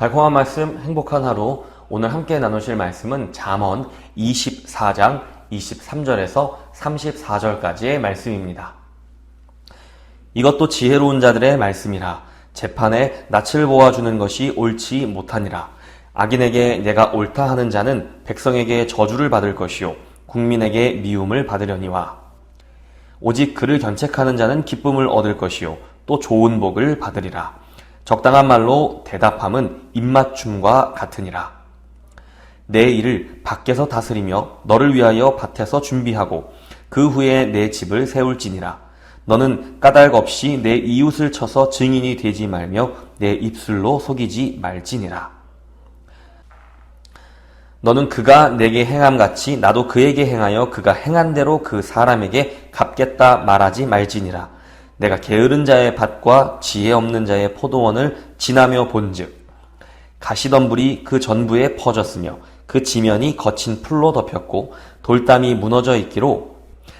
달콤한 말씀, 행복한 하루. 오늘 함께 나누실 말씀은 잠언 24장 23절에서 34절까지의 말씀입니다. 이것도 지혜로운 자들의 말씀이라. 재판에 낯을 보아주는 것이 옳지 못하니라. 악인에게 내가 옳다 하는 자는 백성에게 저주를 받을 것이요 국민에게 미움을 받으려니와. 오직 그를 견책하는 자는 기쁨을 얻을 것이요 또 좋은 복을 받으리라. 적당한 말로 대답함은 입맞춤과 같으니라. 내 일을 밖에서 다스리며 너를 위하여 밭에서 준비하고 그 후에 내 집을 세울지니라. 너는 까닭 없이 내 이웃을 쳐서 증인이 되지 말며 내 입술로 속이지 말지니라. 너는 그가 내게 행함같이 나도 그에게 행하여 그가 행한 대로 그 사람에게 갚겠다 말하지 말지니라. 내가 게으른 자의 밭과 지혜 없는 자의 포도원을 지나며 본즉 가시덤불이 그 전부에 퍼졌으며 그 지면이 거친 풀로 덮였고 돌담이 무너져 있기로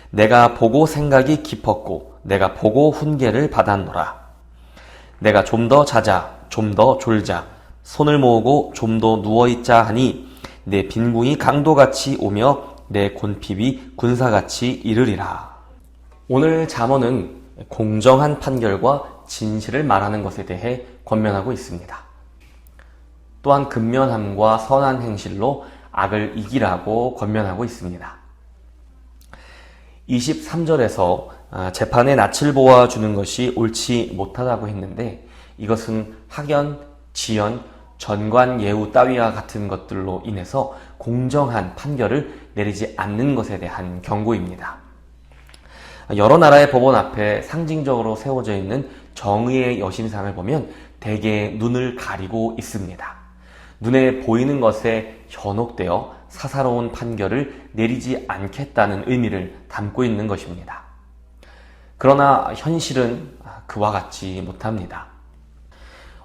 내가 보고 생각이 깊었고 내가 보고 훈계를 받았노라. 내가 좀 더 자자 좀 더 졸자 손을 모으고 좀 더 누워있자 하니 내 빈궁이 강도같이 오며 내 곤핍이 군사같이 이르리라. 오늘 잠언은 공정한 판결과 진실을 말하는 것에 대해 권면하고 있습니다. 또한 근면함과 선한 행실로 악을 이기라고 권면하고 있습니다. 23절에서 재판에 낯을 보아주는 것이 옳지 못하다고 했는데 이것은 학연, 지연, 전관, 예우 따위와 같은 것들로 인해서 공정한 판결을 내리지 않는 것에 대한 경고입니다. 여러 나라의 법원 앞에 상징적으로 세워져 있는 정의의 여신상을 보면 대개 눈을 가리고 있습니다. 눈에 보이는 것에 현혹되어 사사로운 판결을 내리지 않겠다는 의미를 담고 있는 것입니다. 그러나 현실은 그와 같지 못합니다.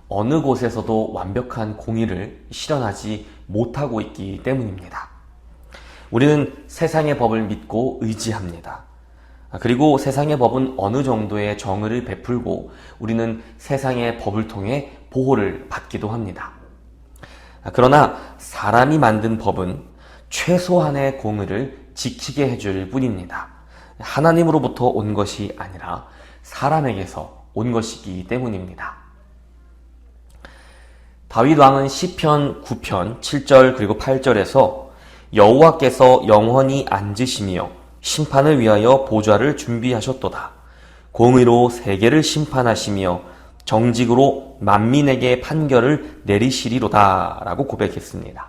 어느 곳에서도 완벽한 공의를 실현하지 못하고 있기 때문입니다. 우리는 세상의 법을 믿고 의지합니다. 그리고 세상의 법은 어느 정도의 정의를 베풀고 우리는 세상의 법을 통해 보호를 받기도 합니다. 그러나 사람이 만든 법은 최소한의 공의를 지키게 해줄 뿐입니다. 하나님으로부터 온 것이 아니라 사람에게서 온 것이기 때문입니다. 다윗 왕은 시편 9편 7절 그리고 8절에서 여호와께서 영원히 앉으시며 심판을 위하여 보좌를 준비하셨도다. 공의로 세계를 심판하시며 정직으로 만민에게 판결을 내리시리로다 라고 고백했습니다.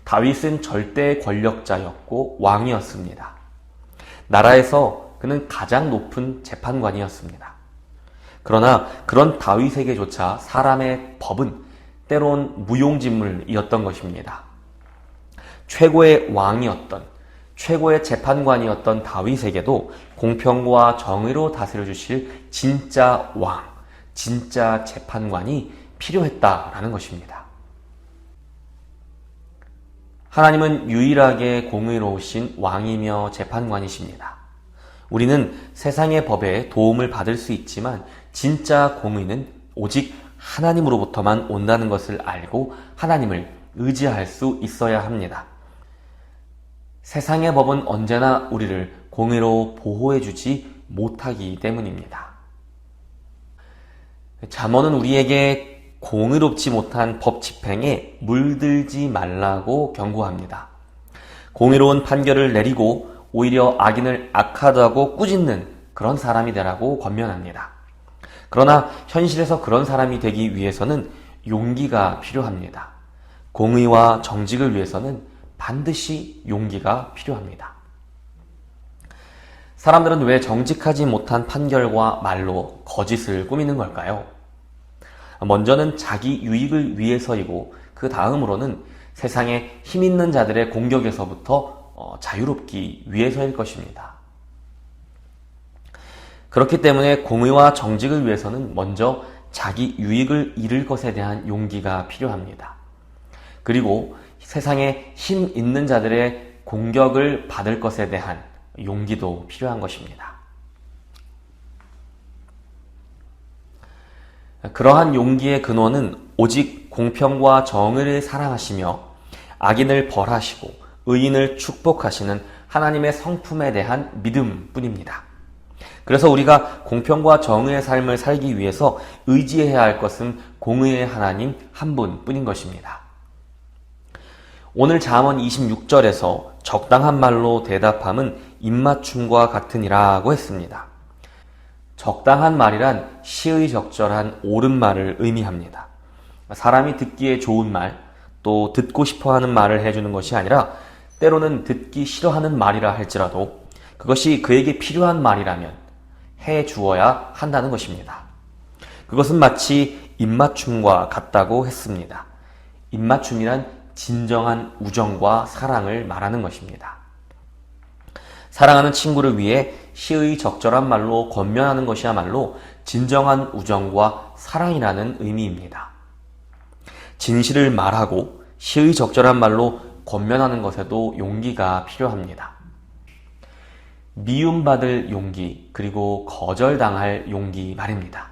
다윗은 절대 권력자였고 왕이었습니다. 나라에서 그는 가장 높은 재판관이었습니다. 그러나 그런 다윗에게조차 사람의 법은 때론 무용지물이었던 것입니다. 최고의 왕이었던 최고의 재판관이었던 다윗에게도 공평과 정의로 다스려 주실 진짜 왕, 진짜 재판관이 필요했다라는 것입니다. 하나님은 유일하게 공의로우신 왕이며 재판관이십니다. 우리는 세상의 법에 도움을 받을 수 있지만 진짜 공의는 오직 하나님으로부터만 온다는 것을 알고 하나님을 의지할 수 있어야 합니다. 세상의 법은 언제나 우리를 공의로 보호해주지 못하기 때문입니다. 잠언은 우리에게 공의롭지 못한 법 집행에 물들지 말라고 경고합니다. 공의로운 판결을 내리고 오히려 악인을 악하다고 꾸짖는 그런 사람이 되라고 권면합니다. 그러나 현실에서 그런 사람이 되기 위해서는 용기가 필요합니다. 공의와 정직을 위해서는 반드시 용기가 필요합니다. 사람들은 왜 정직하지 못한 판결과 말로 거짓을 꾸미는 걸까요? 먼저는 자기 유익을 위해서이고 그 다음으로는 세상에 힘 있는 자들의 공격에서부터 자유롭기 위해서일 것입니다. 그렇기 때문에 공의와 정직을 위해서는 먼저 자기 유익을 잃을 것에 대한 용기가 필요합니다. 그리고 세상에 힘 있는 자들의 공격을 받을 것에 대한 용기도 필요한 것입니다. 그러한 용기의 근원은 오직 공평과 정의를 사랑하시며 악인을 벌하시고 의인을 축복하시는 하나님의 성품에 대한 믿음뿐입니다. 그래서 우리가 공평과 정의의 삶을 살기 위해서 의지해야 할 것은 공의의 하나님 한 분뿐인 것입니다. 오늘 잠언 26절에서 적당한 말로 대답함은 입맞춤과 같으니라고 했습니다. 적당한 말이란 시의적절한 옳은 말을 의미합니다. 사람이 듣기에 좋은 말, 또 듣고 싶어하는 말을 해주는 것이 아니라 때로는 듣기 싫어하는 말이라 할지라도 그것이 그에게 필요한 말이라면 해주어야 한다는 것입니다. 그것은 마치 입맞춤과 같다고 했습니다. 입맞춤이란 진정한 우정과 사랑을 말하는 것입니다. 사랑하는 친구를 위해 시의 적절한 말로 권면하는 것이야말로 진정한 우정과 사랑이라는 의미입니다. 진실을 말하고 시의 적절한 말로 권면하는 것에도 용기가 필요합니다. 미움받을 용기, 그리고 거절당할 용기 말입니다.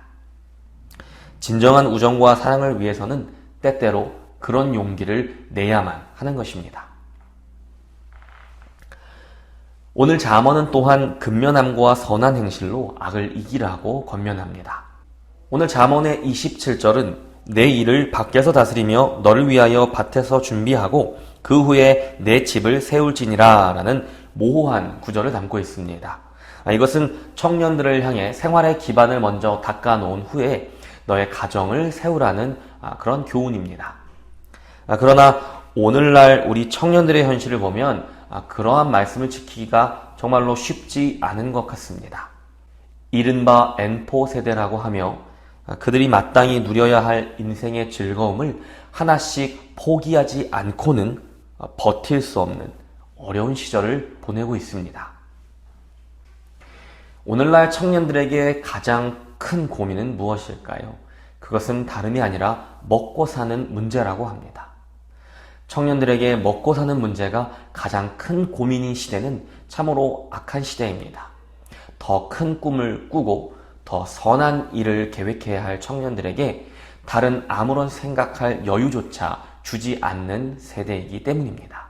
진정한 우정과 사랑을 위해서는 때때로 그런 용기를 내야만 하는 것입니다. 오늘 잠언은 또한 근면함과 선한 행실로 악을 이기라고 권면합니다. 오늘 잠언의 27절은 내 일을 밖에서 다스리며 너를 위하여 밭에서 준비하고 그 후에 내 집을 세울지니라 라는 모호한 구절을 담고 있습니다. 이것은 청년들을 향해 생활의 기반을 먼저 닦아놓은 후에 너의 가정을 세우라는 그런 교훈입니다. 그러나 오늘날 우리 청년들의 현실을 보면 그러한 말씀을 지키기가 정말로 쉽지 않은 것 같습니다. 이른바 N4 세대라고 하며 그들이 마땅히 누려야 할 인생의 즐거움을 하나씩 포기하지 않고는 버틸 수 없는 어려운 시절을 보내고 있습니다. 오늘날 청년들에게 가장 큰 고민은 무엇일까요? 그것은 다름이 아니라 먹고 사는 문제라고 합니다. 청년들에게 먹고 사는 문제가 가장 큰 고민인 시대는 참으로 악한 시대입니다. 더 큰 꿈을 꾸고 더 선한 일을 계획해야 할 청년들에게 다른 아무런 생각할 여유조차 주지 않는 세대이기 때문입니다.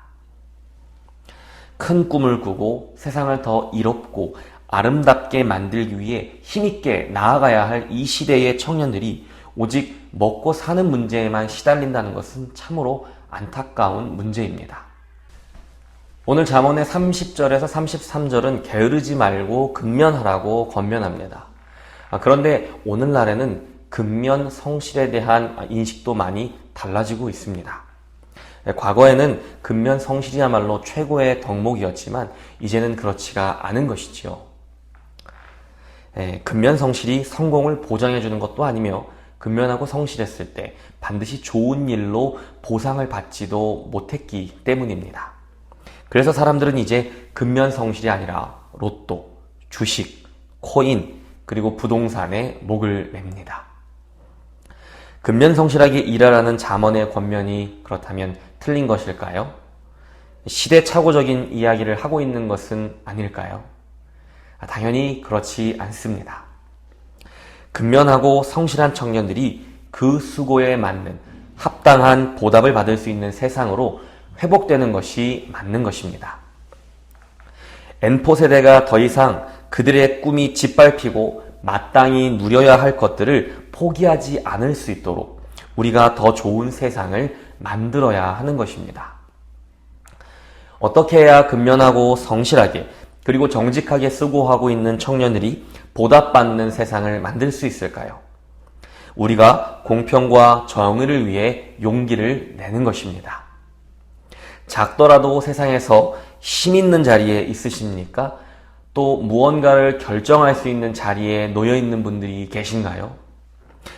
큰 꿈을 꾸고 세상을 더 이롭고 아름답게 만들기 위해 힘있게 나아가야 할 이 시대의 청년들이 오직 먹고 사는 문제에만 시달린다는 것은 참으로 안타까운 문제입니다. 오늘 잠언의 30절에서 33절은 게으르지 말고 근면하라고 권면합니다. 그런데 오늘날에는 근면 성실에 대한 인식도 많이 달라지고 있습니다. 과거에는 근면 성실이야말로 최고의 덕목이었지만 이제는 그렇지가 않은 것이지요. 근면 성실이 성공을 보장해주는 것도 아니며 근면하고 성실했을 때 반드시 좋은 일로 보상을 받지도 못했기 때문입니다. 그래서 사람들은 이제 근면 성실이 아니라 로또, 주식, 코인, 그리고 부동산에 목을 맵니다. 근면 성실하게 일하라는 잠언의 권면이 그렇다면 틀린 것일까요? 시대착오적인 이야기를 하고 있는 것은 아닐까요? 당연히 그렇지 않습니다. 근면하고 성실한 청년들이 그 수고에 맞는 합당한 보답을 받을 수 있는 세상으로 회복되는 것이 맞는 것입니다. N4 세대가 더 이상 그들의 꿈이 짓밟히고 마땅히 누려야 할 것들을 포기하지 않을 수 있도록 우리가 더 좋은 세상을 만들어야 하는 것입니다. 어떻게 해야 근면하고 성실하게 그리고 정직하게 수고하고 있는 청년들이 보답받는 세상을 만들 수 있을까요? 우리가 공평과 정의를 위해 용기를 내는 것입니다. 작더라도 세상에서 힘 있는 자리에 있으십니까? 또 무언가를 결정할 수 있는 자리에 놓여 있는 분들이 계신가요?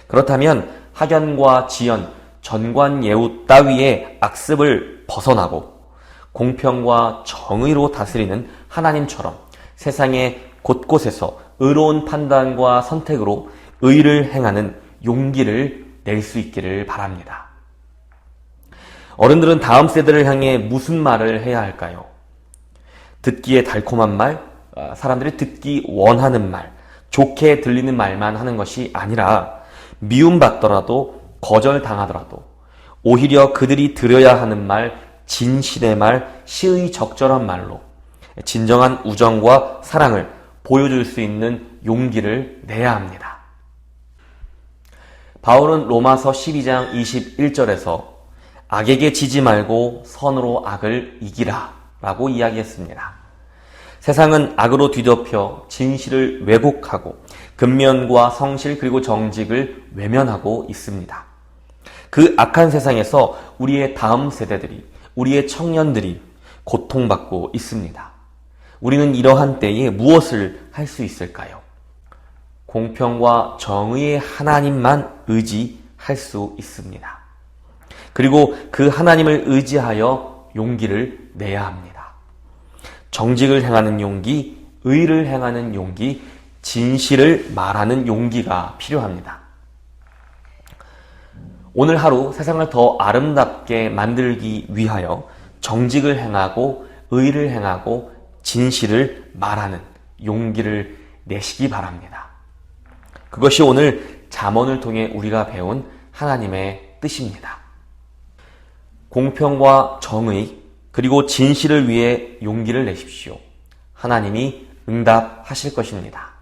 그렇다면 학연과 지연, 전관예우 따위의 악습을 벗어나고 공평과 정의로 다스리는 하나님처럼 세상의 곳곳에서 의로운 판단과 선택으로 의를 행하는 용기를 낼 수 있기를 바랍니다. 어른들은 다음 세대를 향해 무슨 말을 해야 할까요? 듣기에 달콤한 말, 사람들이 듣기 원하는 말, 좋게 들리는 말만 하는 것이 아니라 미움받더라도 거절당하더라도 오히려 그들이 들어야 하는 말, 진실의 말, 시의 적절한 말로 진정한 우정과 사랑을 보여줄 수 있는 용기를 내야 합니다. 바울은 로마서 12장 21절에서 악에게 지지 말고 선으로 악을 이기라 라고 이야기했습니다. 세상은 악으로 뒤덮여 진실을 왜곡하고 근면과 성실 그리고 정직을 외면하고 있습니다. 그 악한 세상에서 우리의 다음 세대들이, 우리의 청년들이 고통받고 있습니다. 우리는 이러한 때에 무엇을 할 수 있을까요? 공평과 정의의 하나님만 의지할 수 있습니다. 그리고 그 하나님을 의지하여 용기를 내야 합니다. 정직을 행하는 용기, 의를 행하는 용기, 진실을 말하는 용기가 필요합니다. 오늘 하루 세상을 더 아름답게 만들기 위하여 정직을 행하고 의를 행하고 진실을 말하는 용기를 내시기 바랍니다. 그것이 오늘 잠언을 통해 우리가 배운 하나님의 뜻입니다. 공평과 정의 그리고 진실을 위해 용기를 내십시오. 하나님이 응답하실 것입니다.